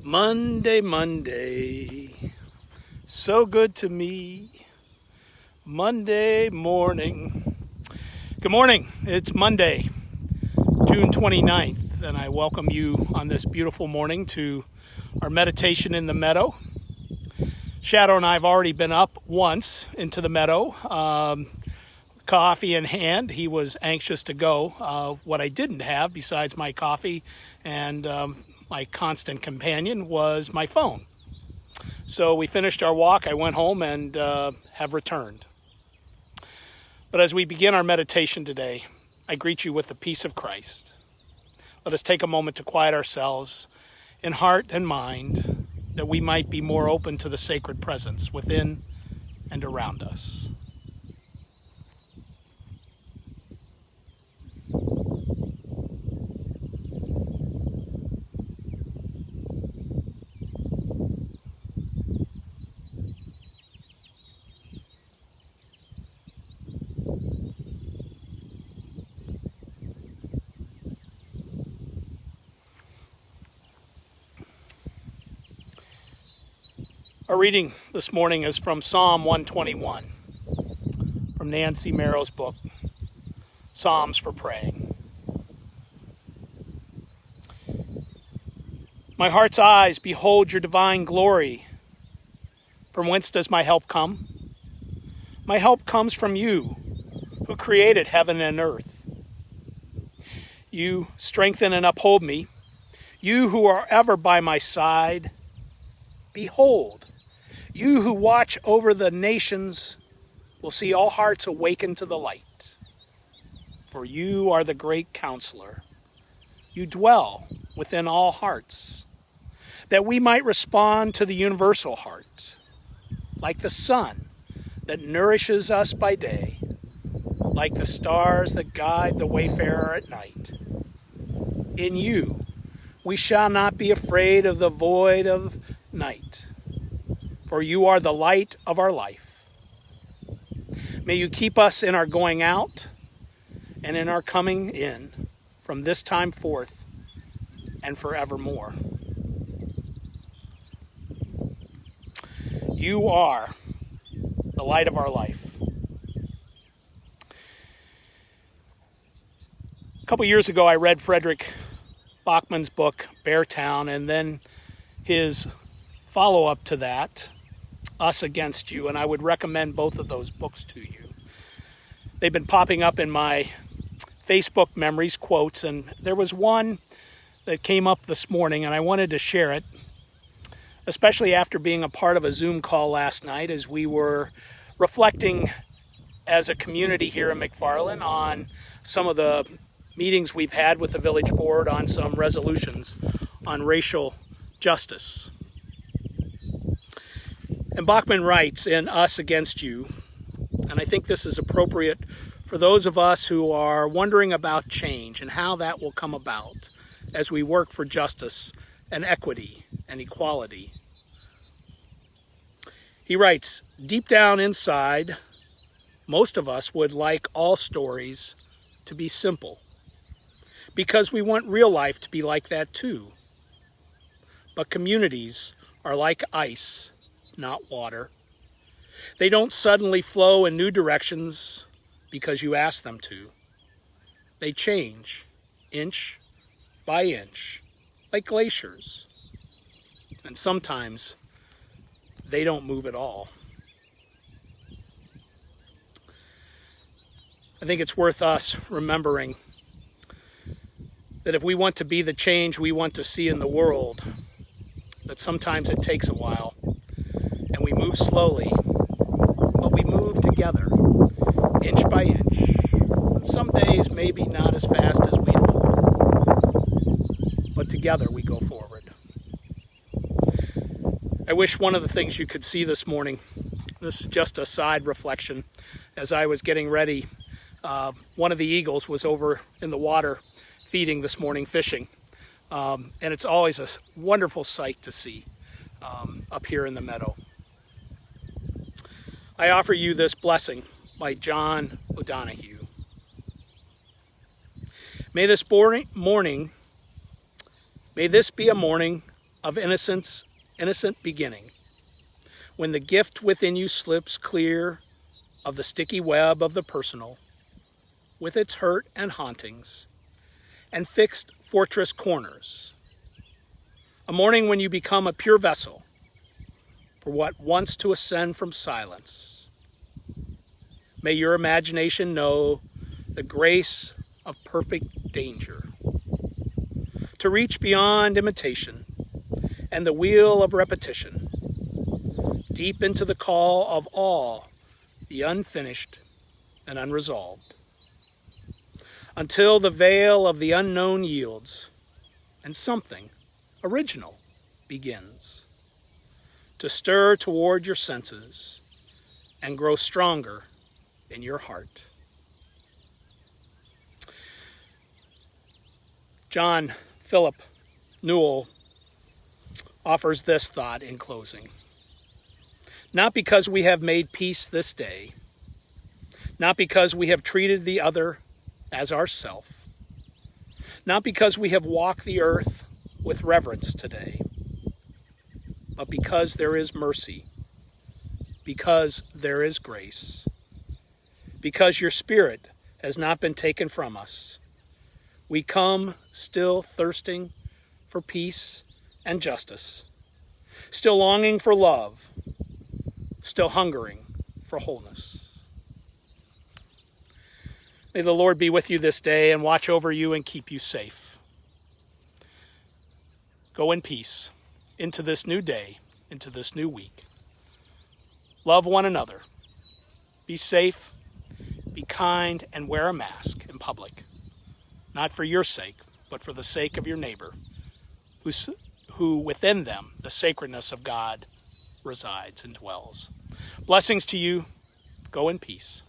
Monday, so good to me. Monday morning. Good morning, it's Monday, June 29th, and I welcome you on this beautiful morning to our meditation in the Meadow. Shadow and I have already been up once into the Meadow, coffee in hand. He was anxious to go. What I didn't have, besides my coffee and my constant companion, was my phone. So we finished our walk. I went home and have returned. But as we begin our meditation today, I greet you with the peace of Christ. Let us take a moment to quiet ourselves in heart and mind, that we might be more open to the sacred presence within and around us. Our reading this morning is from Psalm 121, from Nan C. Merrill's book, Psalms for Praying. My heart's eyes behold your divine glory. From whence does my help come? My help comes from you, who created heaven and earth. You strengthen and uphold me, you who are ever by my side. Behold, you who watch over the nations will see all hearts awaken to the light. For you are the great counselor. You dwell within all hearts, that we might respond to the universal heart, like the sun that nourishes us by day, like the stars that guide the wayfarer at night. In you we shall not be afraid of the void of night, for you are the light of our life. May you keep us in our going out and in our coming in from this time forth and forevermore. You are the light of our life. A couple years ago, I read Frederick Bachman's book, Beartown, and then his follow-up to that, Us Against You, and I would recommend both of those books to you. They've been popping up in my Facebook memories, quotes, and there was one that came up this morning, and I wanted to share it, especially after being a part of a Zoom call last night as we were reflecting as a community here in McFarland on some of the meetings we've had with the village board on some resolutions on racial justice. And Bachman writes in Us Against You, and I think this is appropriate for those of us who are wondering about change and how that will come about as we work for justice and equity and equality. He writes, deep down inside, most of us would like all stories to be simple, because we want real life to be like that too. But communities are like ice, not water. They don't suddenly flow in new directions because you ask them to. They change inch by inch, like glaciers. And sometimes they don't move at all. I think it's worth us remembering that if we want to be the change we want to see in the world, that sometimes it takes a while. And we move slowly, but we move together, inch by inch. Some days maybe not as fast as we'd hope, but together we go forward. I wish one of the things you could see this morning, this is just a side reflection, as I was getting ready, one of the eagles was over in the water feeding this morning, fishing. And it's always a wonderful sight to see up here in the meadow. I offer you this blessing by John O-Donohue. May this morning, may this be a morning of innocent beginning, when the gift within you slips clear of the sticky web of the personal, with its hurt and hauntings, and fixed fortress corners. A morning when you become a pure vessel for what wants to ascend from silence. May your imagination know the grace of perfect danger, to reach beyond imitation and the wheel of repetition, deep into the call of all the unfinished and unresolved, until the veil of the unknown yields and something original begins to stir toward your senses and grow stronger in your heart. John Philip Newell offers this thought in closing. Not because we have made peace this day, not because we have treated the other as ourself, not because we have walked the earth with reverence today, but because there is mercy, because there is grace, because your Spirit has not been taken from us. We come still thirsting for peace and justice, still longing for love, still hungering for wholeness. May the Lord be with you this day and watch over you and keep you safe. Go in peace into this new day, into this new week. Love one another. Be safe, be kind, and wear a mask in public. Not for your sake, but for the sake of your neighbor, who within them the sacredness of God resides and dwells. Blessings to you. Go in peace.